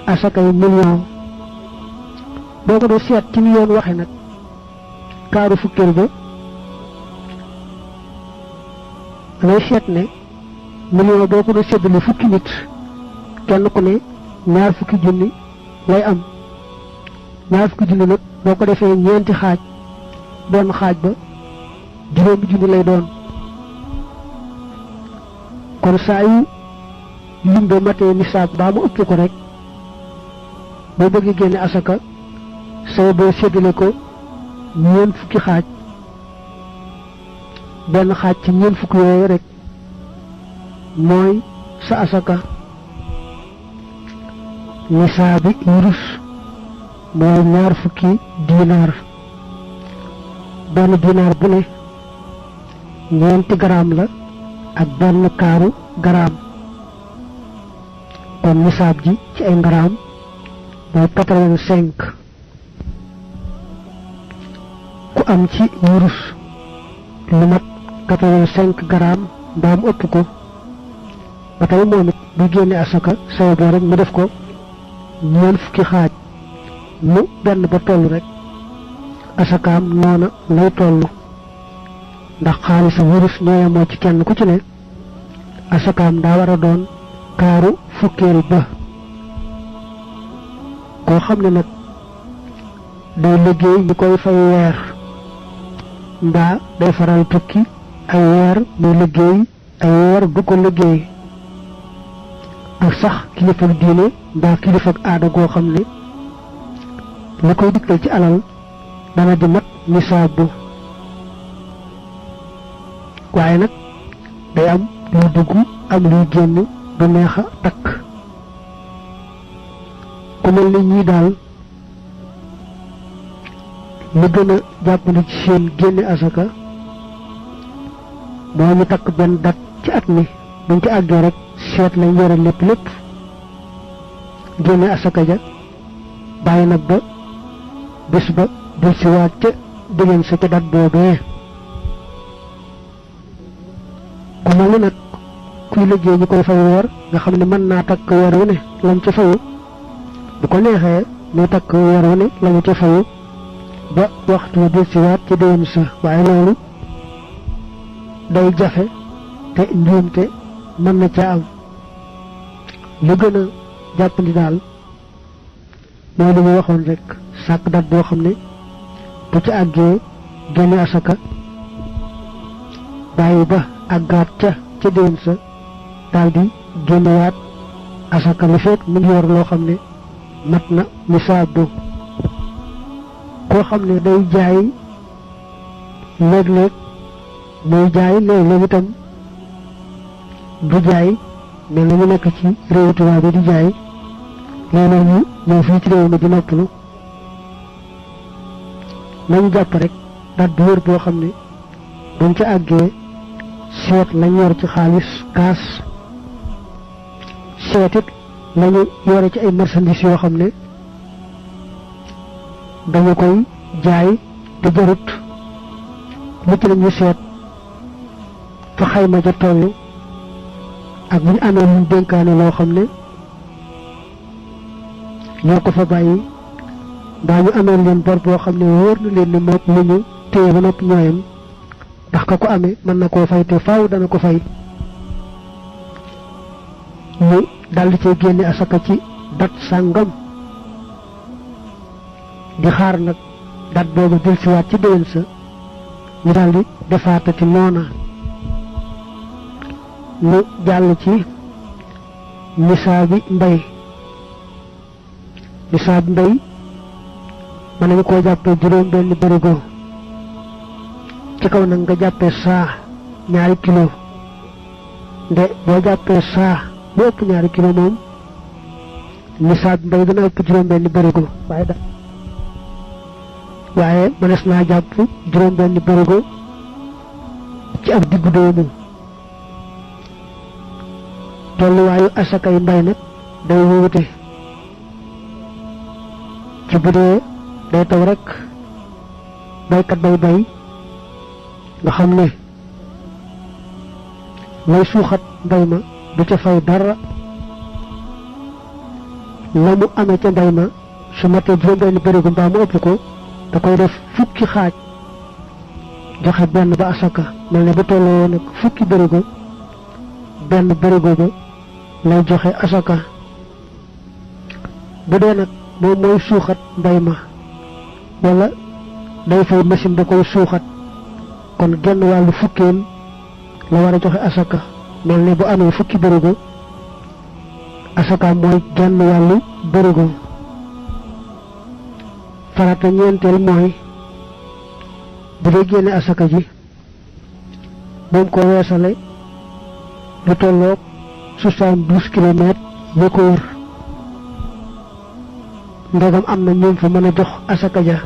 asakay million boo ko dee seet ci ni yoon waxe nag kaaru fukkeel ba ngay seet ne million boo ko dee séddale fukki nit kenn ku ne ñaar fukki junni lay am ñaar fukki junni nag boo ko defee ñeenti xaaj benn xaaj ba juróomi junni lay doon kon saa yu lim ba matee nisaab baa mu ëpp ko rek boo bëggee génne asaka soo boo séddale ko ñeent fukki xaaj benn xaaj ci ñeent fukki yooyu rek mooy sa asaka nisaabi wurus mooy ñaar fukki dinaar benn dinaar bu ne ñeenti garaam la ak benn kaaru garaam kon nisaab ji ci ay garaam mooy 85 ku am ci wurus lu mat 85 garaam mbaa mu ëpp ko ba tey moom it bu génne asaka saw boo rek mu def ko ñeent fukki xaaj mu benn ba toll rek asakaam noona lay toll ndax xaalis wurus ñooye moo ci kenn ku ci ne asakaam daa war a doon kaaru fukkeel ba koo xam ne nag day liggéey ñu koy fay weer mbaa day faral tukki ay weer muy liggéey ay weer du ko liggéey ak sax kilifa diine mbaa kilifa aada goo xam ne li koy dikkal ci alal dana di mat nisaab bu waaye nag day am luy dugg am luy génn du neex a takk ku mel ni ñii daal li gën a jàppale ci seen génne asaka moo ñu takk benn dat ci at mi buñ ci àggee rek seet lañ yore lépp génne asaka ja bàyyi nag ba bés ba del si waat ca diggéen sa ca dat boobee ku mel ni nag kuy liggéey ñu koy fay weer nga xam ne mën naa takk weer wu ne lam ca fayu bu ko neexee muy takk weer wu ne la mu ca fayu ba waxtu del si waat ca déwén sa waaye loolu day jafe te njuumte mën na caa am lu gën a jàppandi daal mooy li mu waxoon rek sàkk dat boo xam ne bu ci àggee génne asaka bàyyi ba àggaat ca déwén sa daal di génnewaat asaka li fekk mu ngi yor loo xam ne mat na nisaab bu koo xam ne day jaay léeg-léeg muy jaay léeg-léeg itam du jaay mel na ñu nekk ci réewu tubaab bi di jaay léeg-léeg ñu ñëw fii ci réew mi di noppalu nañu jàpp rek dat bu wér boo xam ne buñ ca àggee seet lañ yor ci xaalis kaas seet it lañu yore ci ay marchandises yoo xam ne dañu koy jaay te jarut lu ci lañu seet fa xayma ja toll ak bu ñu amee luñ dénkaane loo xam ne ñoo ko fa bàyyi mbaa ñu amee leen bor boo xam ne wóor na leen ni moom lu ñu téye ba noppi ñooyam ndax ka ko amee mën na koo fay te faaw dana ko fay ñu daldi cee génne asaka ci dat sàngam di xaar nag dat boobu del siwaat ci déwén sa ñu daldi defaatati noona ñu jàll ci nisaabi mbay nisaabi mbay mën nañu koo jàppee juróom benn barigo ci kaw nag nga jàppee saa ñaari kilo nde boo jàppee saa bu ëpp ñaari kilo moom nisaabi mbay dana ëpp juróom benn barigo waaye mënees naa jàpp juróom benn barigo ci ab diggu doomu tolluwaayu asakay mbay nag day wuute ci bu dee day taw rek baykat bay nga xam ne lay suuxat mbay ma du ca fay dara la mu amee ca mbay ma su matee juróom benn barigo mbaa mu ëpp ko da koy def fukki xaaj joxe benn ba asaka mel ne ba tolloo nag fukki barigo benn barigo ba lay joxe asaka bu dee nag moom mooy suuxat mbay ma wala day fay machine da koy suuxat kon genn wàllu fukkeel la war a joxe asaka mel ne bu amee fukki barigo asaka mooy genn wàllu barigo farata ñeenteel mooy bu dee génne asaka ji moom ko weesale lu tolloog 72 kilomètres yoo ko wër ndegam am na ñoom fa mën a jox asaka ja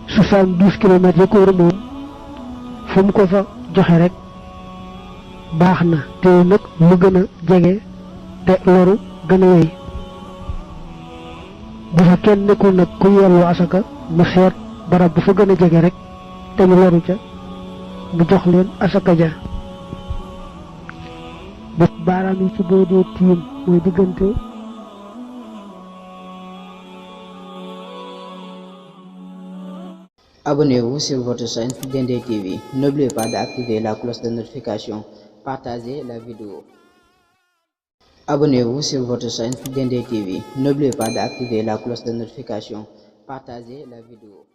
72 kilomètres yoo ko wër moom fu mu ko fa joxe rek baax na te nag mu gën a jege te loru gën a wéy bu fa kenn nekkul nag ku yelloo asaka mu seet barab bu fa gën a jege rek te ñu loru ca mu jox leen asaka ja bu baaraam yi ci boo dee tiim mooy diggante Abonnez-vous sur votre chaîne Dendé TV. N'oubliez pas d'activer la cloche de notification. Partagez la vidéo. Abonnez-vous sur votre chaîne Dendé TV. N'oubliez pas d'activer la cloche de notification. Partagez la vidéo.